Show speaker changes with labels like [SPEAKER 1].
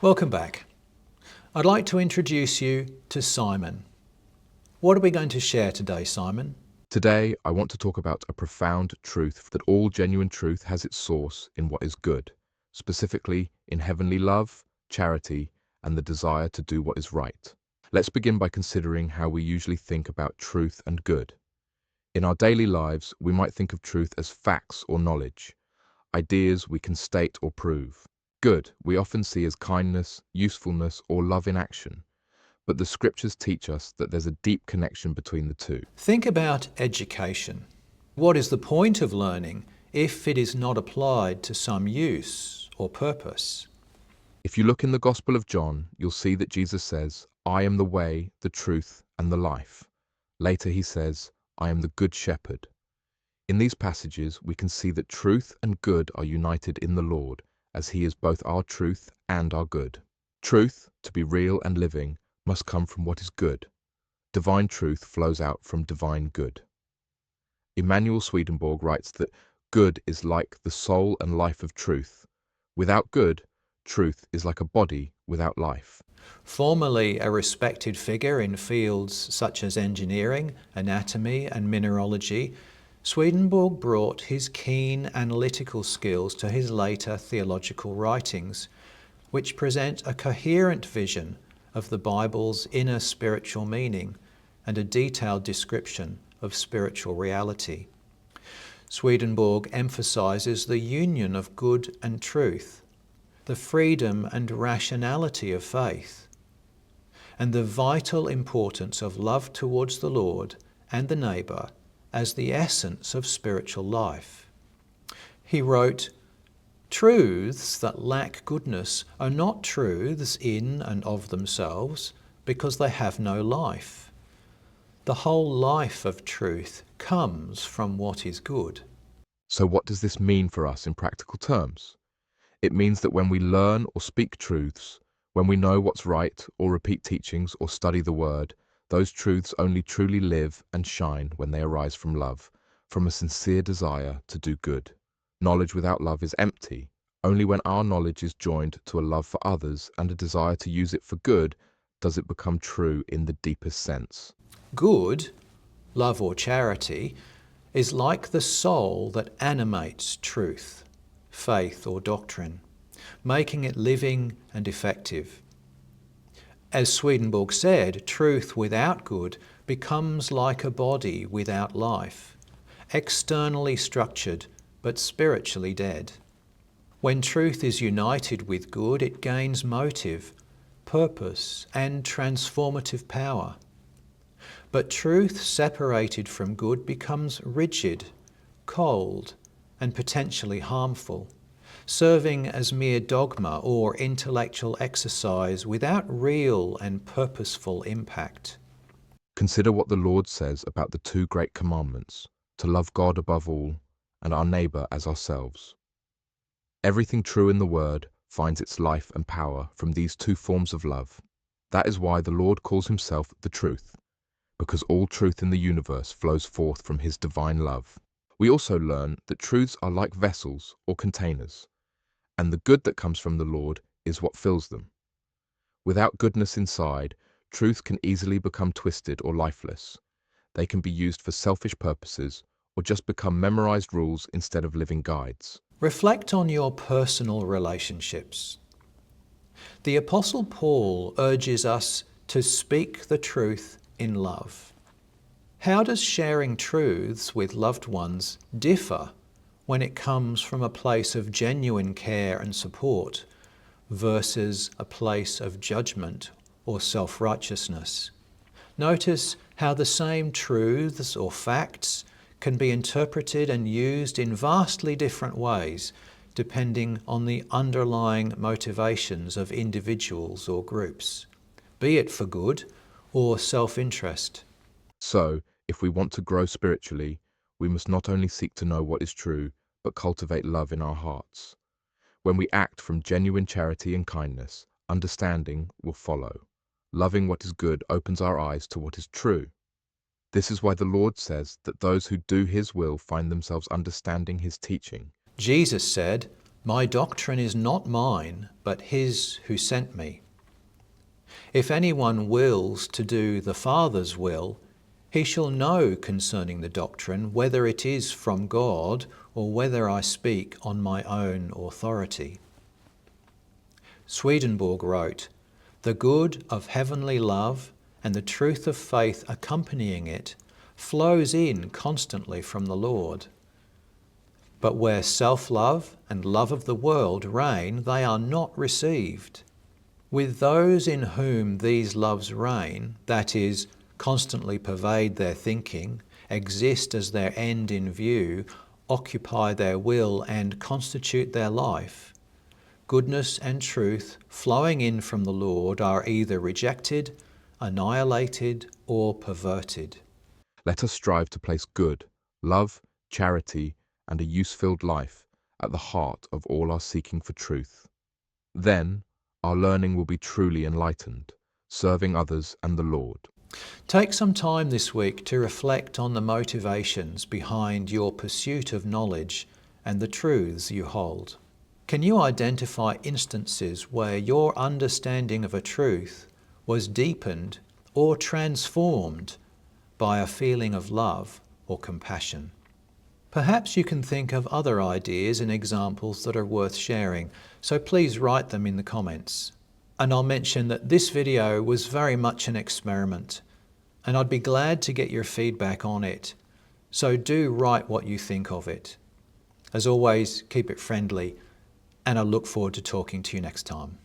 [SPEAKER 1] Welcome back. I'd like to introduce you to Simon. What are we going to share today, Simon?
[SPEAKER 2] Today, I want to talk about a profound truth that all genuine truth has its source in what is good, specifically in heavenly love, charity, and the desire to do what is right. Let's begin by considering how we usually think about truth and good. In our daily lives, we might think of truth as facts or knowledge, ideas we can state or prove. Good, we often see as kindness, usefulness, or love in action. But the scriptures teach us that there's a deep connection between the two.
[SPEAKER 1] Think about education. What is the point of learning if it is not applied to some use or purpose?
[SPEAKER 2] If you look in the Gospel of John, you'll see that Jesus says, "I am the way, the truth, and the life." Later he says, "I am the good shepherd." In these passages, we can see that truth and good are united in the Lord, as he is both our truth and our good. Truth, to be real and living, must come from what is good. Divine truth flows out from divine good. Swedenborg writes that good is like the soul and life of truth. Without good, truth is like a body without life.
[SPEAKER 1] Formerly a respected figure in fields such as engineering, anatomy, and mineralogy, Swedenborg brought his keen analytical skills to his later theological writings, which present a coherent vision of the Bible's inner spiritual meaning and a detailed description of spiritual reality. Swedenborg emphasizes the union of good and truth, the freedom and rationality of faith, and the vital importance of love towards the Lord and the neighbour as the essence of spiritual life. He wrote, "Truths that lack goodness are not truths in and of themselves because they have no life. The whole life of truth comes from what is good."
[SPEAKER 2] So what does this mean for us in practical terms? It means that when we learn or speak truths, when we know what's right or repeat teachings or study the word, those truths only truly live and shine when they arise from love, from a sincere desire to do good. Knowledge without love is empty. Only when our knowledge is joined to a love for others and a desire to use it for good does it become true in the deepest sense.
[SPEAKER 1] Good, love or charity, is like the soul that animates truth, faith or doctrine, making it living and effective. As Swedenborg said, truth without good becomes like a body without life, externally structured but spiritually dead. When truth is united with good, it gains motive, purpose, and transformative power. But truth separated from good becomes rigid, cold, and potentially harmful, serving as mere dogma or intellectual exercise without real and purposeful impact.
[SPEAKER 2] Consider what the Lord says about the two great commandments, to love God above all and our neighbour as ourselves. Everything true in the Word finds its life and power from these two forms of love. That is why the Lord calls himself the truth, because all truth in the universe flows forth from his divine love. We also learn that truths are like vessels or containers, and the good that comes from the Lord is what fills them. Without goodness inside, truth can easily become twisted or lifeless. They can be used for selfish purposes or just become memorized rules instead of living guides.
[SPEAKER 1] Reflect on your personal relationships. The Apostle Paul urges us to speak the truth in love. How does sharing truths with loved ones differ when it comes from a place of genuine care and support versus a place of judgment or self-righteousness? Notice how the same truths or facts can be interpreted and used in vastly different ways depending on the underlying motivations of individuals or groups, be it for good or self-interest.
[SPEAKER 2] So, if we want to grow spiritually, we must not only seek to know what is true, but cultivate love in our hearts. When we act from genuine charity and kindness, understanding will follow. Loving what is good opens our eyes to what is true. This is why the Lord says that those who do his will find themselves understanding his teaching.
[SPEAKER 1] Jesus said, My doctrine is not mine, but his who sent me. If anyone wills to do the Father's will, he shall know concerning the doctrine whether it is from God or whether I speak on my own authority. Swedenborg wrote, "The good of heavenly love and the truth of faith accompanying it flows in constantly from the Lord. But where self-love and love of the world reign, they are not received. With those in whom these loves reign, that is, constantly pervade their thinking, exist as their end in view, occupy their will and constitute their life, goodness and truth flowing in from the Lord are either rejected, annihilated, or perverted."
[SPEAKER 2] Let us strive to place good, love, charity, and a use-filled life at the heart of all our seeking for truth. Then our learning will be truly enlightened, serving others and the Lord.
[SPEAKER 1] Take some time this week to reflect on the motivations behind your pursuit of knowledge and the truths you hold. Can you identify instances where your understanding of a truth was deepened or transformed by a feeling of love or compassion? Perhaps you can think of other ideas and examples that are worth sharing, so please write them in the comments. And I'll mention that this video was very much an experiment, and I'd be glad to get your feedback on it. So do write what you think of it. As always, keep it friendly, and I look forward to talking to you next time.